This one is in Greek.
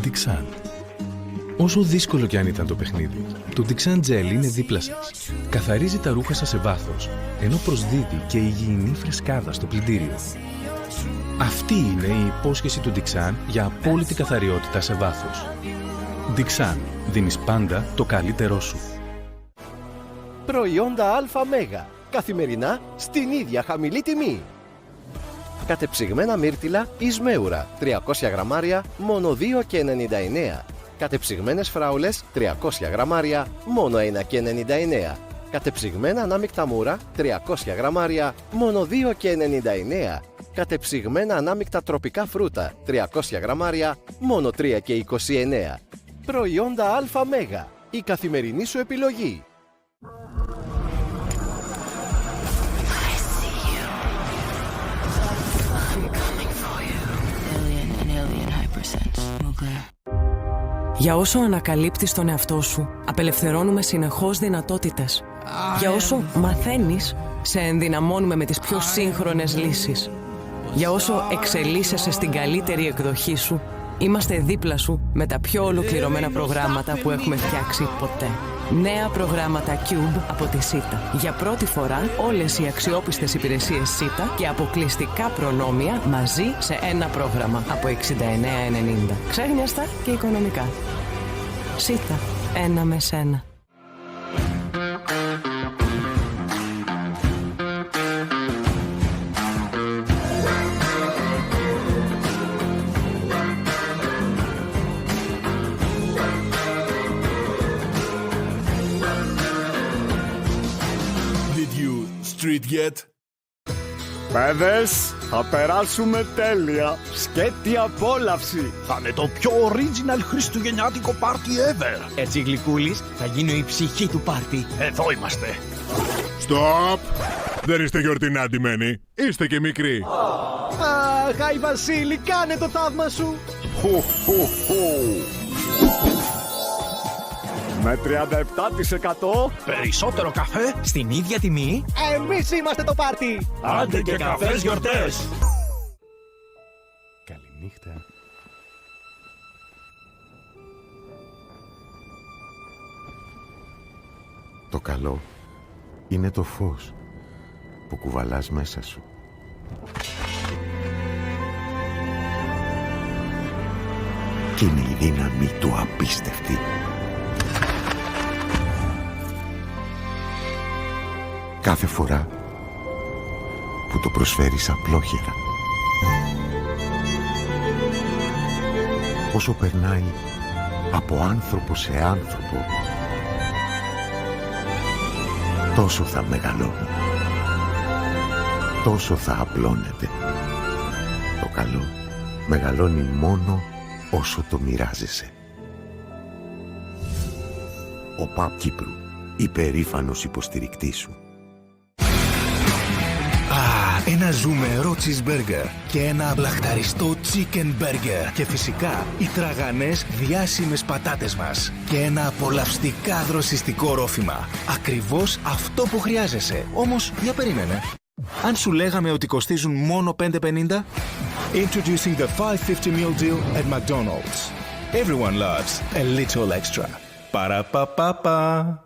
Dixan. Όσο δύσκολο κι αν ήταν το παιχνίδι, το Dixan Gel είναι δίπλα σας. Καθαρίζει τα ρούχα σας σε βάθος, ενώ προσδίδει και υγιεινή φρεσκάδα στο πλυντήριο. Αυτή είναι η υπόσχεση του Dixan για απόλυτη καθαριότητα σε βάθος. Dixan, δίνεις πάντα το καλύτερό σου. Προϊόντα ΑΜ. Καθημερινά στην ίδια χαμηλή τιμή. Κατεψυγμένα μύρτιλα Ισμέουρα 300 γραμμάρια μόνο 2,99. Κατεψυγμένες φράουλες 300 γραμμάρια μόνο 1,99. Κατεψυγμένα ανάμεικτα μούρα 300 γραμμάρια μόνο 2,99. Κατεψυγμένα ανάμεικτα τροπικά φρούτα 300 γραμμάρια μόνο 3,29. Προϊόντα ΑΜ. Η καθημερινή σου επιλογή. Για όσο ανακαλύπτεις τον εαυτό σου, απελευθερώνουμε συνεχώς δυνατότητες. Για όσο μαθαίνεις, σε ενδυναμώνουμε με τις πιο σύγχρονες λύσεις. Για όσο εξελίσσεσαι στην καλύτερη εκδοχή σου, είμαστε δίπλα σου με τα πιο ολοκληρωμένα προγράμματα που έχουμε φτιάξει ποτέ. Νέα προγράμματα Cube από τη ΣΥΤΑ. Για πρώτη φορά όλες οι αξιόπιστες υπηρεσίες ΣΥΤΑ και αποκλειστικά προνόμια μαζί σε ένα πρόγραμμα από 69,90. Ξέχνιαστα και οικονομικά. ΣΥΤΑ. Ένα με σένα. Yet. Παιδες, θα περάσουμε τέλεια. Σκέτη απόλαυση. Θα είναι το πιο original χριστουγεννιάτικο πάρτι ever. Έτσι γλυκούλης θα γίνω η ψυχή του πάρτι. Εδώ είμαστε. Stop! Δεν είστε γιορτινά ντυμένοι. Είστε και μικροί. Αχ, Άι Βασίλη, κάνε το θαύμα σου. Με 37% Περισσότερο καφέ στην ίδια τιμή. Εμείς είμαστε το πάρτι. Άντε και καφές γιορτές. Καληνύχτα. Το καλό είναι το φως που κουβαλάς μέσα σου. Και είναι η δύναμη του απίστευτη. Κάθε φορά που το προσφέρεις απλόχερα. Όσο περνάει από άνθρωπο σε άνθρωπο, τόσο θα μεγαλώνει, τόσο θα απλώνεται. Το καλό μεγαλώνει μόνο όσο το μοιράζεσαι. Ο ΠΑΠ Κύπρου, υπερήφανος υποστηρικτής σου. Ένα ζουμερό cheeseburger και ένα λαχταριστό chicken burger. Και φυσικά οι τραγανές διάσημες πατάτες μας. Και ένα απολαυστικά δροσιστικό ρόφημα. Ακριβώς αυτό που χρειάζεσαι. Όμως, για περίμενε. Αν σου λέγαμε ότι κοστίζουν μόνο 5,50? Introducing the 550 meal deal at McDonald's. Everyone loves a little extra. Παραπαπαπα.